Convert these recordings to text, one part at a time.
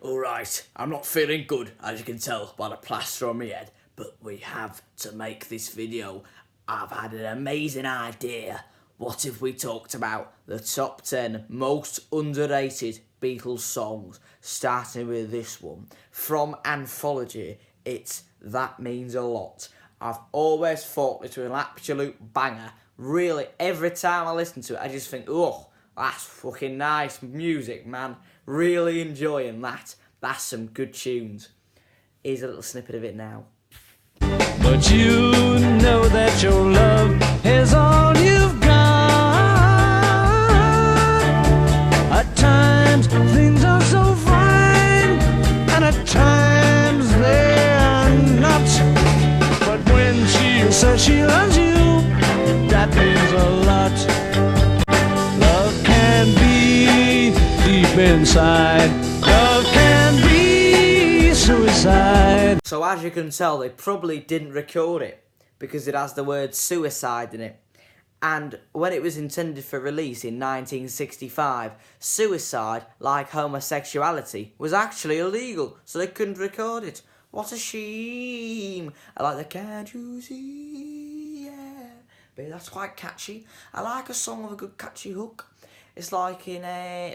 Alright, I'm not feeling good, as you can tell by the plaster on my head, but we have to make this video. I've had an amazing idea. What if we talked about the top 10 most underrated Beatles songs, starting with this one. From Anthology, it's That Means a Lot. I've always thought it was an absolute banger. Really, every time I listen to it, I just think, oh, that's fucking nice music, man. Really enjoying that. That's some good tunes. Here's a little snippet of it now. But you know that your love is all you've got. At times things are so fine, and at times they are not. But when she says she loves you, that means a lot. Love can be deep inside. Love can be suicide. So as you can tell, they probably didn't record it because it has the word suicide in it. And when it was intended for release in 1965, suicide, like homosexuality, was actually illegal, so they couldn't record it. What a shame. I like the "Can't You See?" Yeah. But that's quite catchy. I like a song with a good catchy hook. It's like in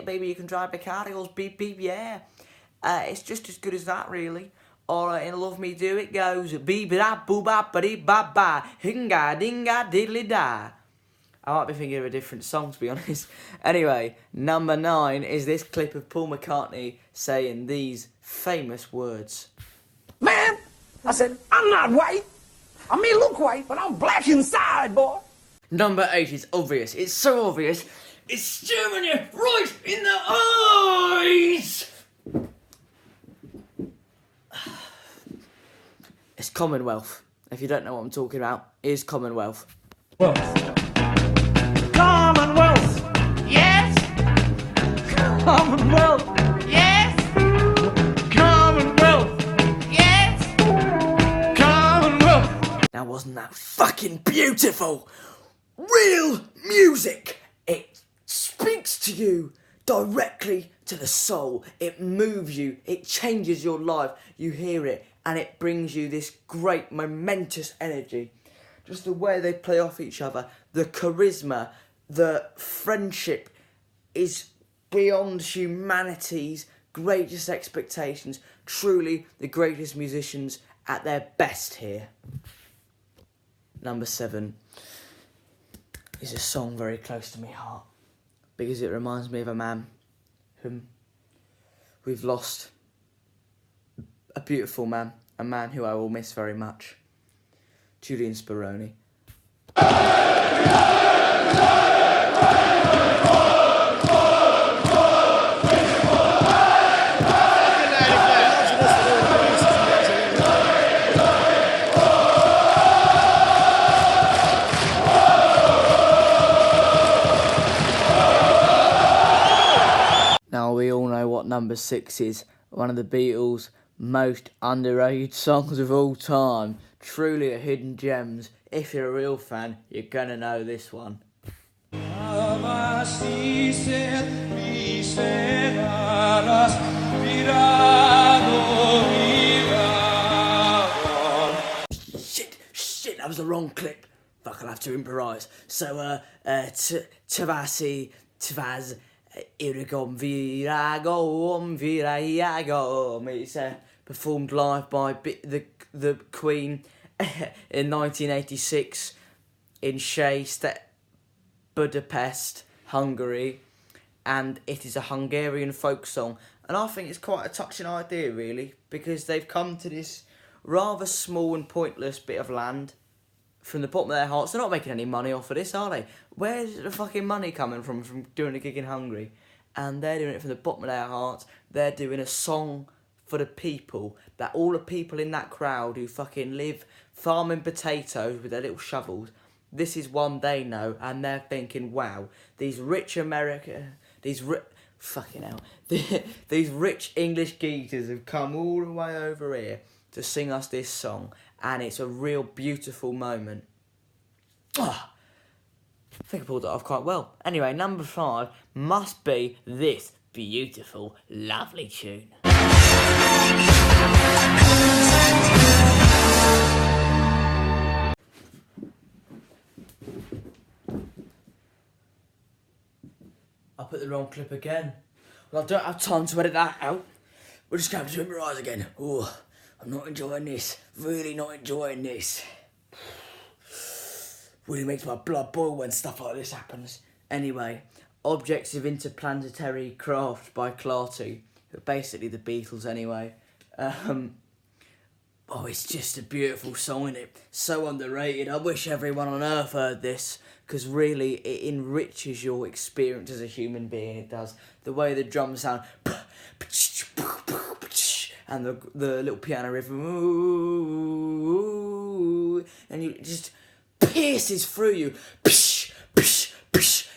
Baby You Can Drive My Car, it goes beep beep, yeah. It's just as good as that, really. Or in Love Me Do, it goes beep da boo ba ba dee ba ba hinga dinga diddly da. I might be thinking of a different song, to be honest. Anyway, number 9 is this clip of Paul McCartney saying these famous words. Man, I said, I'm not white. I may look white, but I'm black inside, boy. Number 8 is obvious. It's so obvious. It's staring you right in the eyes. It's Commonwealth. If you don't know what I'm talking about, it is Commonwealth. Commonwealth. Yes, Commonwealth. yes, Commonwealth. yes. Commonwealth. Now, wasn't that fucking beautiful? Real music. It speaks to you directly to the soul. It moves you. It changes your life. You hear it and it brings you this great momentous energy. Just the way they play off each other, the charisma, the friendship is beyond humanity's greatest expectations. Truly the greatest musicians at their best here. Number 7 is a song very close to my heart because it reminds me of a man whom we've lost. A beautiful man, a man who I will miss very much. Julian Speroni. Now we all know what number 6 is. One of the Beatles' most underrated songs of all time. Truly a hidden gems. If you're a real fan, you're gonna know this one. Shit, that was the wrong clip. Fuck, I'll have to improvise. So, Tavasi, Tvaz, Irigom Viragom. It's performed live by the Queen in 1986 in Budapest, Hungary, and it is a Hungarian folk song. And I think it's quite a touching idea, really, because they've come to this rather small and pointless bit of land from the bottom of their hearts. They're not making any money off of this, are they? Where's the fucking money coming from doing a gig in Hungary? And they're doing it from the bottom of their hearts. They're doing a song for the people, that all the people in that crowd who fucking live farming potatoes with their little shovels, this is one they know, and they're thinking, wow, these rich these rich English geezers have come all the way over here to sing us this song, and it's a real beautiful moment. I think I pulled it off quite well. Anyway, number 5 must be this beautiful, lovely tune. I put the wrong clip again. Well, I don't have time to edit that out. We're just going to swim your eyes again. Oh, I'm not enjoying this. Really not enjoying this. Really makes my blood boil when stuff like this happens. Anyway, Objects of Interplanetary Craft by Clarty. Basically the Beatles anyway. Oh, it's just a beautiful song, isn't it? So underrated. I wish everyone on Earth heard this, because really it enriches your experience as a human being. It does. The way the drums sound, and the little piano riff, and it just pierces through you.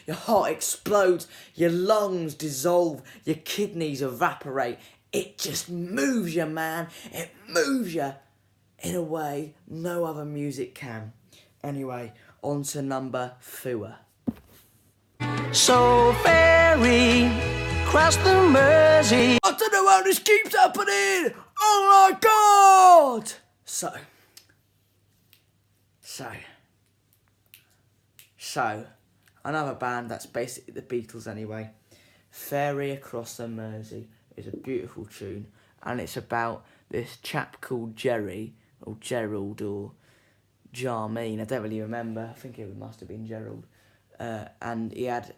Your heart explodes, your lungs dissolve, your kidneys evaporate. It just moves you, man. It moves you in a way no other music can. Anyway, on to number 4. So ferry, cross the Mersey. I don't know how this keeps happening. Oh my God! So, another band that's basically the Beatles anyway. Ferry Across the Mersey is a beautiful tune, and it's about this chap called Jerry, or Gerald, or Jarmeen. I don't really remember. I think it must have been Gerald. And he had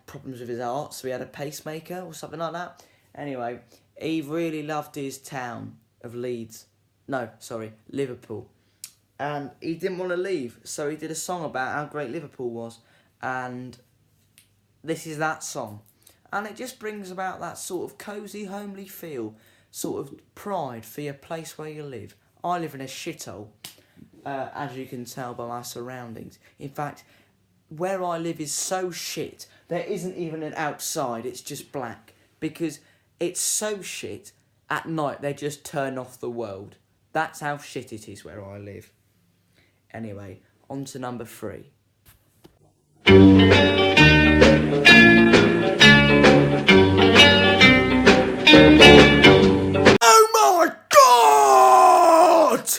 problems with his heart, so he had a pacemaker or something like that. Anyway, he really loved his town of Liverpool. And he didn't want to leave, so he did a song about how great Liverpool was. And this is that song. And it just brings about that sort of cosy, homely feel, sort of pride for your place where you live. I live in a shithole, as you can tell by my surroundings. In fact, where I live is so shit, there isn't even an outside, it's just black. Because it's so shit, at night they just turn off the world. That's how shit it is where I live. Anyway, on to number 3. Oh my God!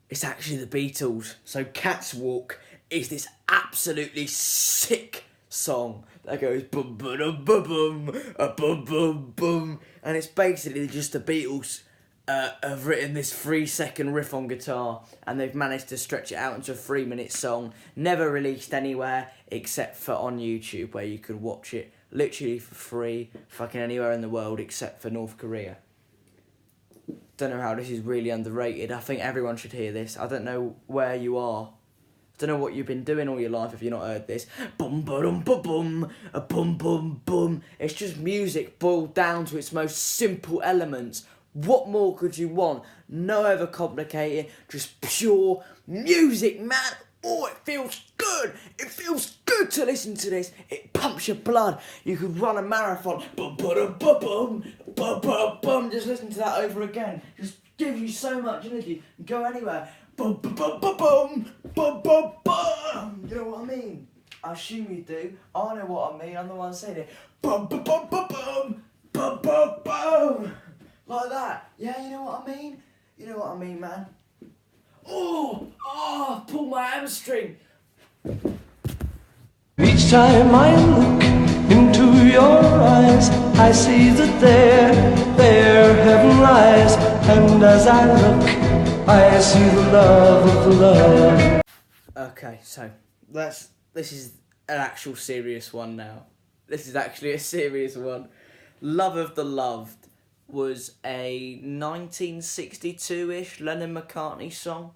It's actually the Beatles. So Cats Walk is this absolutely sick song that goes bum bum bum bum bum bum bum, and it's basically just the Beatles have written this 3-second riff on guitar, and they've managed to stretch it out into a 3-minute song, never released anywhere except for on YouTube, where you could watch it literally for free fucking anywhere in the world except for North Korea. Don't know how this is really underrated. I think everyone should hear this. I don't know where you are. I don't know what you've been doing all your life if you've not heard this. Bum bum bum bum, a bum bum bum. It's just music boiled down to its most simple elements. What more could you want? No overcomplicated, just pure music, man. Oh, it feels good. It feels good to listen to this. It pumps your blood. You could run a marathon. Bum bum bum bum bum bum bum. Just listen to that over again. Just gives you so much energy. You go anywhere. Bum bum bum bum bum bum bum bum. You know what I mean? I assume you do. I know what I mean. I'm the one saying it. Bum bum bum bum bum bum bum bum. Like that. Yeah, you know what I mean? You know what I mean, man. Oh, pull my hamstring. Each time I look into your eyes, I see that there heaven lies. And as I look, I see the love of the love. Okay, so this is an actual serious one now. This is actually a serious one. Love of the Loved was a 1962-ish Lennon-McCartney song.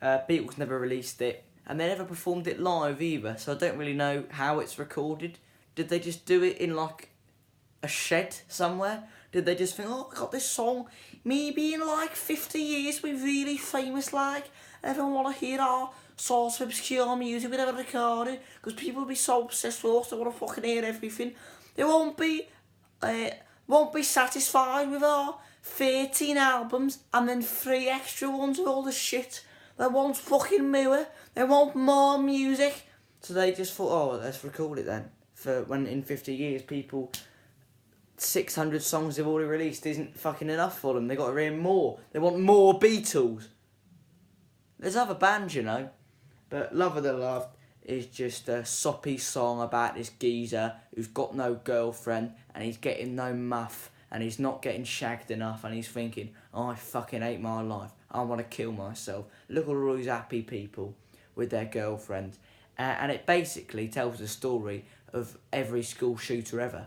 Beatles never released it, and they never performed it live either, so I don't really know how it's recorded. Did they just do it in like a shed somewhere? Did they just think, oh, I got this song, maybe in like 50 years we're really famous, like, everyone want to hear our sort of obscure music we never recorded, because people will be so obsessed with us, they want to fucking hear everything. They won't be satisfied with our 13 albums and then 3 extra ones with all the shit. They want fucking more. They want more music. So they just thought, oh, let's record it then. For when in 50 years people 600 songs they've already released isn't fucking enough for them. They got to hear more. They want more Beatles. There's other bands, you know. But Love of the Love is just a soppy song about this geezer who's got no girlfriend and he's getting no muff and he's not getting shagged enough and he's thinking, oh, I fucking hate my life. I want to kill myself. Look at all these happy people with their girlfriends. And it basically tells the story of every school shooter ever.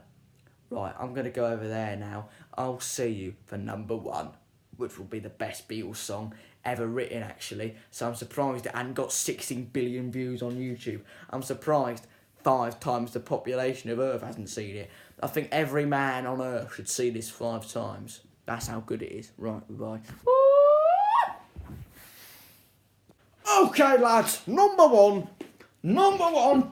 Right, I'm going to go over there now. I'll see you for number 1, which will be the best Beatles song ever written, actually. So I'm surprised it hadn't got 16 billion views on YouTube. I'm surprised 5 times the population of Earth hasn't seen it. I think every man on Earth should see this 5 times. That's how good it is. Right, goodbye. Okay, lads, number one,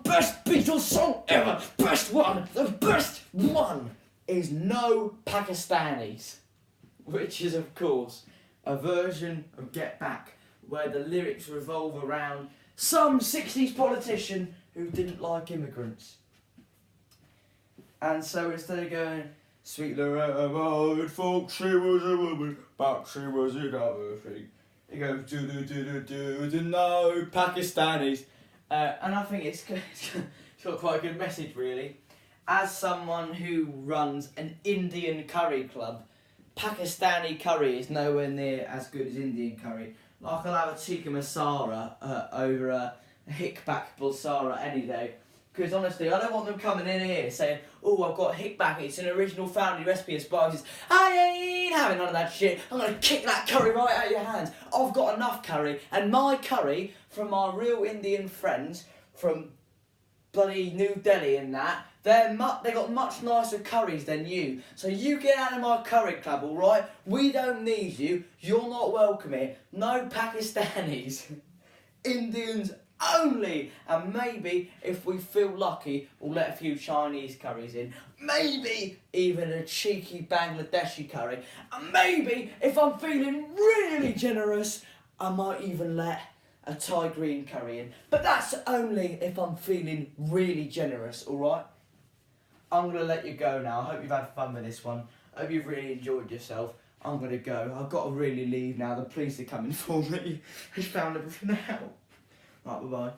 best Beatles song ever. Best one, the best one is No Pakistanis, which is, of course, a version of Get Back, where the lyrics revolve around some 60s politician who didn't like immigrants. And so instead of going, Sweet Loretta Marwood, folks, she was a woman, but she was another thing. He goes, do no Pakistanis. And I think it's got quite a good message, really. As someone who runs an Indian curry club, Pakistani curry is nowhere near as good as Indian curry. Like, I'll have a tikka masala over a hickback bulsara any day. Because honestly, I don't want them coming in here saying, oh, I've got hickback, it's an original family recipe of spices. I ain't having none of that shit. I'm going to kick that curry right out of your hands. I've got enough curry. And my curry, from my real Indian friends, from bloody New Delhi and that, they got much nicer curries than you. So you get out of my curry club, alright? We don't need you. You're not welcome here. No Pakistanis. Indians only. And maybe, if we feel lucky, we'll let a few Chinese curries in. Maybe even a cheeky Bangladeshi curry. And maybe, if I'm feeling really generous, I might even let a Thai green curry in. But that's only if I'm feeling really generous, alright? I'm going to let you go now. I hope you've had fun with this one. I hope you've really enjoyed yourself. I'm going to go. I've got to really leave now. The police are coming for me. He's found everything out. Right, bye-bye.